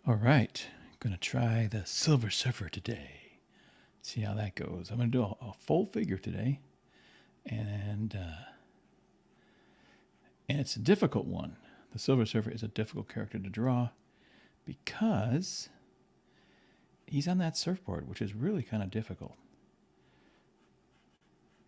All right, gonna try the Silver Surfer today. See how that goes. I'm gonna do a full figure today, and it's a difficult one. The Silver Surfer is a difficult character to draw because he's on that surfboard, which is really kind of difficult.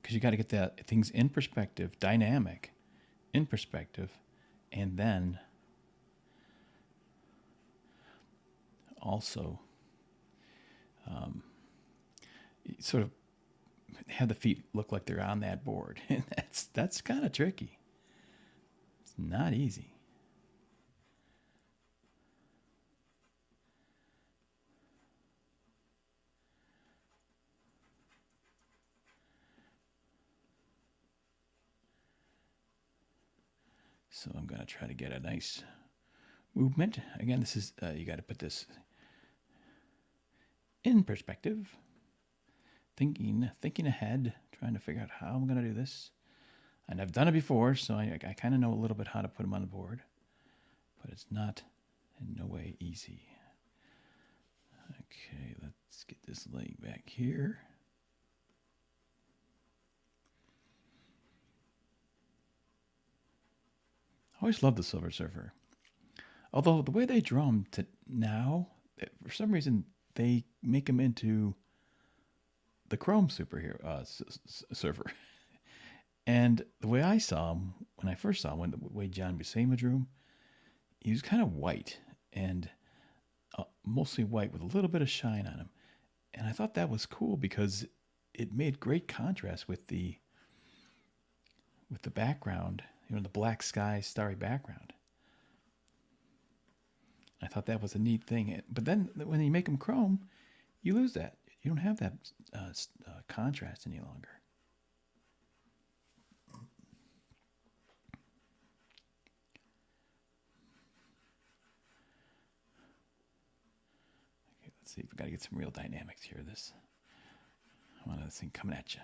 Because you got to get that things in perspective, dynamic, in perspective, and then also sort of have the feet look like they're on that board, and that's kind of tricky. It's not easy. So I'm going to try to get a nice movement. Again, this is you got to put this in perspective, thinking ahead, trying to figure out how I'm going to do this. And I've done it before, so I kind of know a little bit how to put them on the board, but it's not in no way easy. Okay, let's get this leg back here. I always loved the Silver Surfer. Although the way they draw him to now, for some reason, they make him into the Chrome superhero surfer. And the way I saw him, when I first saw him, when the way John Buscema drew him, he was kind of white and mostly white with a little bit of shine on him. And I thought that was cool because it made great contrast with the background, the black sky, starry background. I thought that was a neat thing. But then when you make them chrome, you lose that. You don't have that contrast any longer. Okay, let's see. We've got to get some real dynamics here. I want this thing coming at you.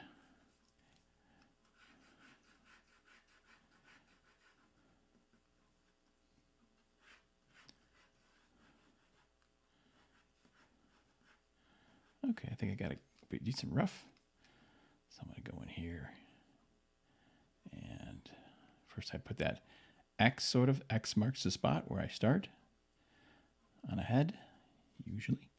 Okay, I think I got a decent rough. So I'm going to go in here. And first I put that X sort of. X marks the spot where I start on a head, usually.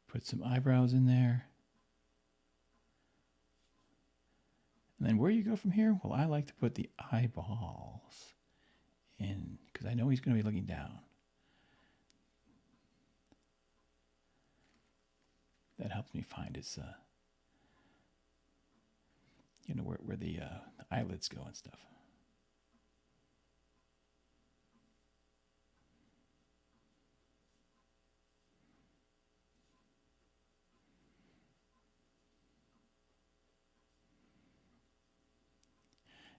Put some eyebrows in there. And then where you go from here? Well, I like to put the eyeballs in because I know he's going to be looking down. That helps me find his, where the eyelids go and stuff.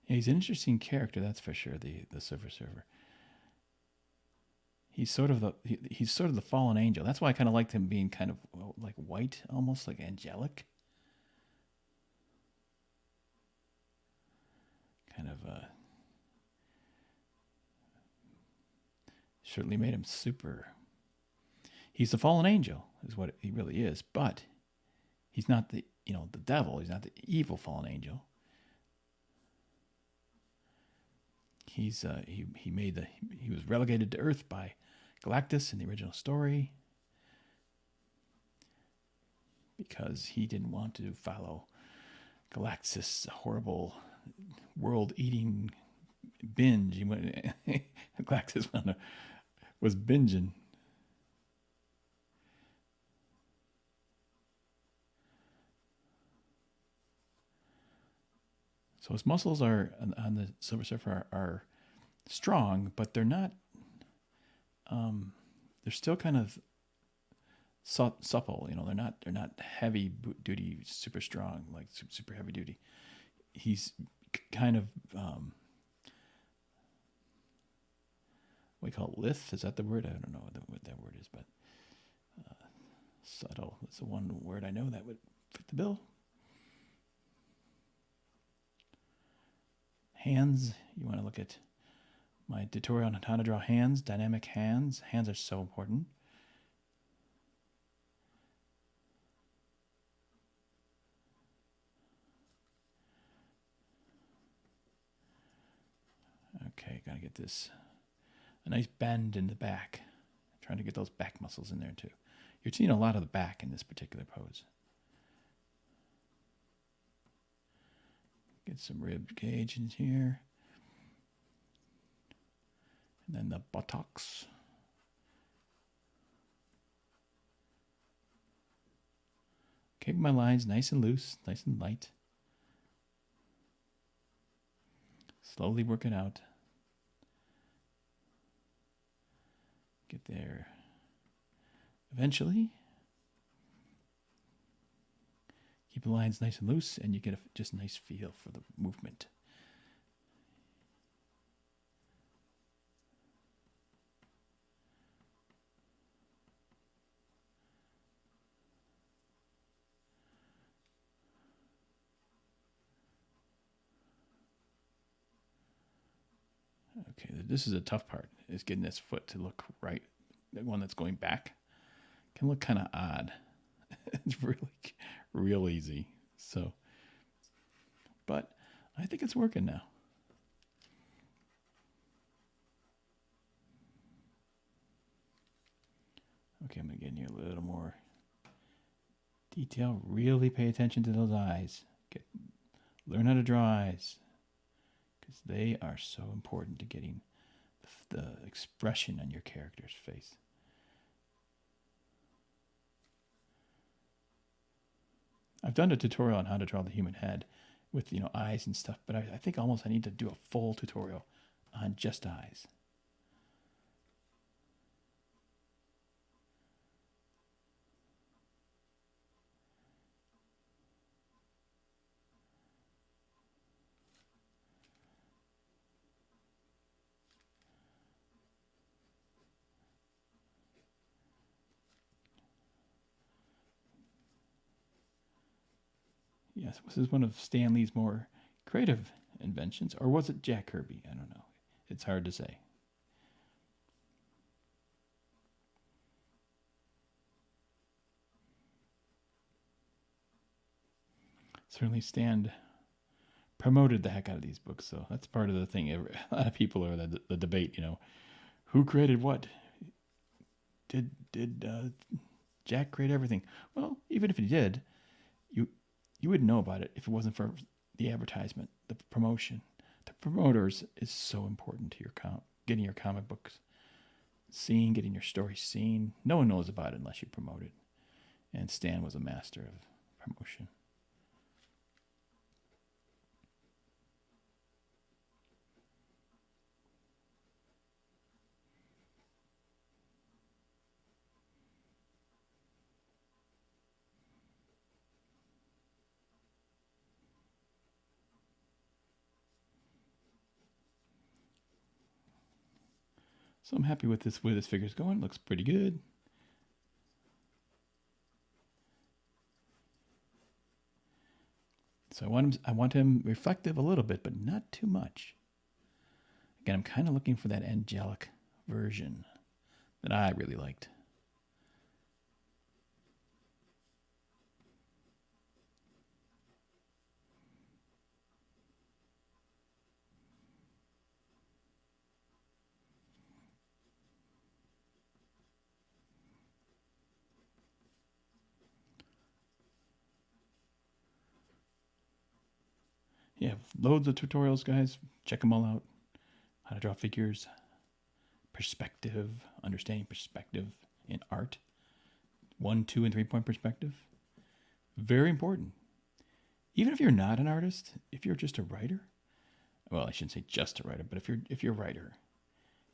Yeah, he's an interesting character, that's for sure. The Silver Surfer. He's sort of the fallen angel. That's why I kind of liked him being kind of like white, almost like angelic. Kind of certainly made him super. He's the fallen angel, is what he really is. But he's not the devil. He's not the evil fallen angel. He was relegated to Earth by Galactus in the original story because he didn't want to follow Galactus' horrible world-eating binge. Galactus was binging. So his muscles are on the Silver Surfer are strong, but they're not. They're still kind of supple. They're not heavy duty, super strong, like super heavy duty. He's kind of what do you call it, lithe? Is that the word? I don't know what that word is, but subtle. That's the one word I know that would fit the bill. hands, you want to look at my tutorial on how to draw hands, dynamic hands. Hands are so important. Okay, gotta get this, a nice bend in the back. Trying to get those back muscles in there too. You're seeing a lot of the back in this particular pose. Get some rib cage in here. And then the buttocks. Keep my lines nice and loose, nice and light. Slowly work it out. Get there eventually. Keep the lines nice and loose, and you get a just nice feel for the movement. Okay, this is a tough part, is getting this foot to look right. The one that's going back can look kind of odd. It's really real easy. So, but I think it's working now. Okay, I'm going to get in here a little more detail. Really pay attention to those eyes. Learn how to draw eyes, because they are so important to getting the expression on your character's face. I've done a tutorial on how to draw the human head with, eyes and stuff, but I think almost I need to do a full tutorial on just eyes. Yes, this is one of Stan Lee's more creative inventions, or was it Jack Kirby? I don't know. It's hard to say. Certainly Stan promoted the heck out of these books, so that's part of the thing. A lot of people are the debate, who created what? Did Jack create everything? Well, even if he did, you wouldn't know about it if it wasn't for the advertisement, the promotion. The promoters is so important to getting your comic books seen, getting your story seen. No one knows about it unless you promote it. And Stan was a master of promotion. So I'm happy with this, where this figure's going. Looks pretty good. So I want him reflective a little bit, but not too much. Again, I'm kind of looking for that angelic version that I really liked. Yeah, loads of tutorials, guys. Check them all out. How to draw figures, perspective, understanding perspective in art. 1, 2, and 3 point perspective. Very important. Even if you're not an artist, if you're just a writer, well, I shouldn't say just a writer, but if you're a writer,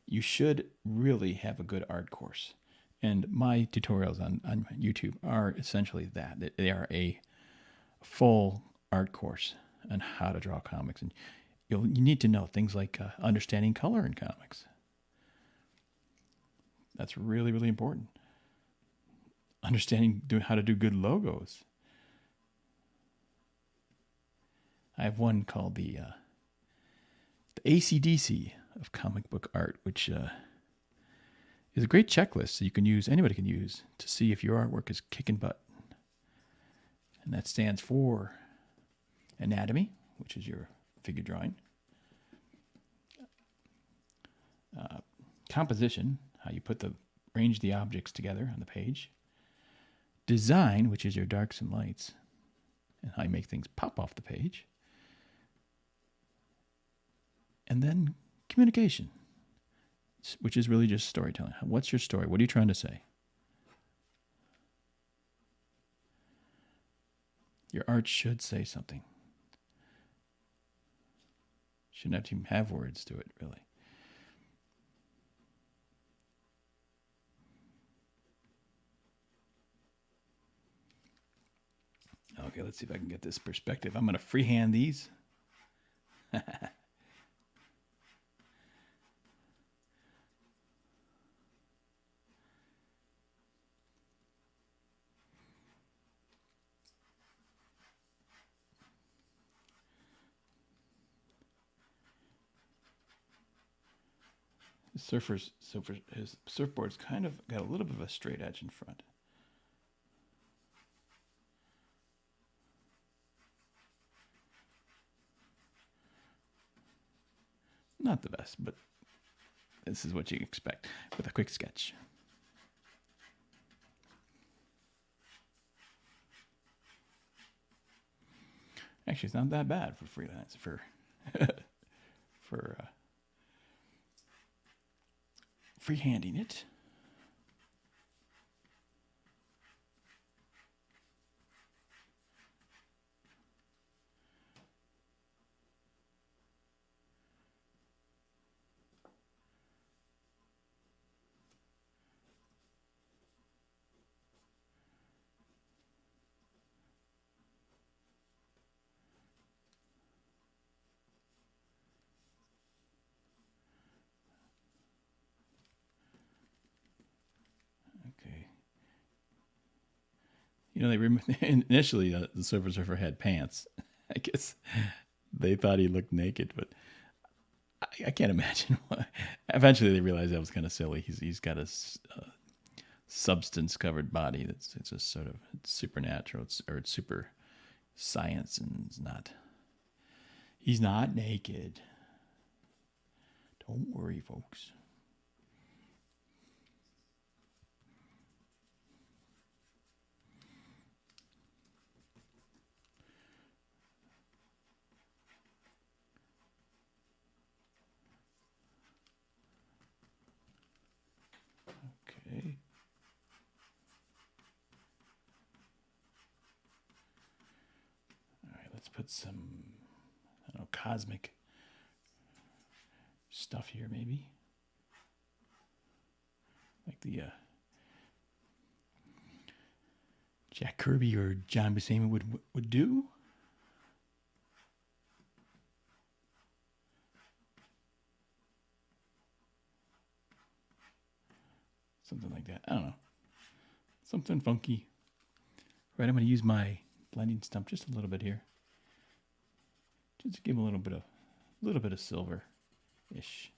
you should really have a good art course. And my tutorials on YouTube are essentially that. They are a full art course on how to draw comics. And you need to know things like understanding color in comics. That's really, really important. Understanding how to do good logos. I have one called the the ACDC of comic book art, which is a great checklist that you can use, anybody can use, to see if your artwork is kicking butt. And that stands for anatomy, which is your figure drawing. Composition, how you arrange the objects together on the page. Design, which is your darks and lights, and how you make things pop off the page. And then communication, which is really just storytelling. What's your story? What are you trying to say? Your art should say something. Shouldn't have to have words to it, really. Okay, let's see if I can get this perspective. I'm going to freehand these. His surfboard's kind of got a little bit of a straight edge in front. Not the best, but this is what you expect with a quick sketch. Actually, it's not that bad for freelance for freehanding it. Okay. You know, initially the Silver Surfer had pants. I guess they thought he looked naked, but I can't imagine why. Eventually, they realized that was kind of silly. He's got a substance-covered body it's just sort of supernatural, it's super science, and he's not naked. Don't worry, folks. Okay. All right, let's put some, I don't know, cosmic stuff here, maybe. Like the Jack Kirby or John Buscema would do. Something like that. I don't know. Something funky. Right, I'm going to use my blending stump just a little bit here. Just to give him a little bit of silver-ish.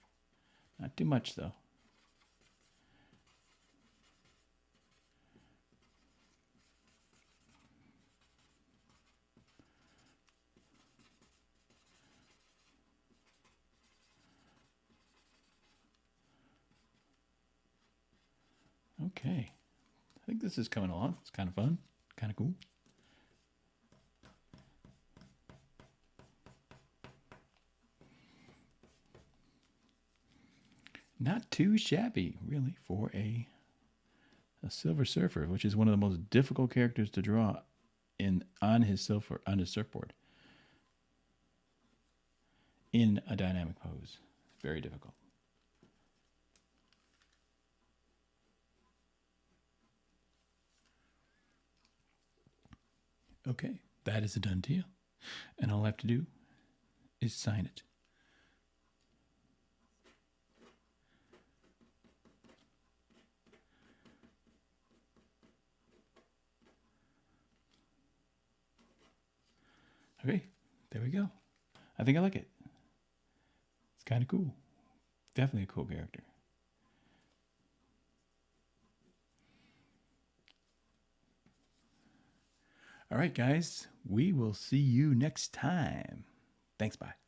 Not too much, though. Okay. I think this is coming along. It's kind of fun. Kind of cool. Not too shabby, really, for a Silver Surfer, which is one of the most difficult characters to draw on his surfboard. In a dynamic pose. Very difficult. Okay, that is a done deal. And all I have to do is sign it. Okay, there we go. I think I like it. Kind of cool. Definitely a cool character. All right, guys. We will see you next time. Thanks. Bye.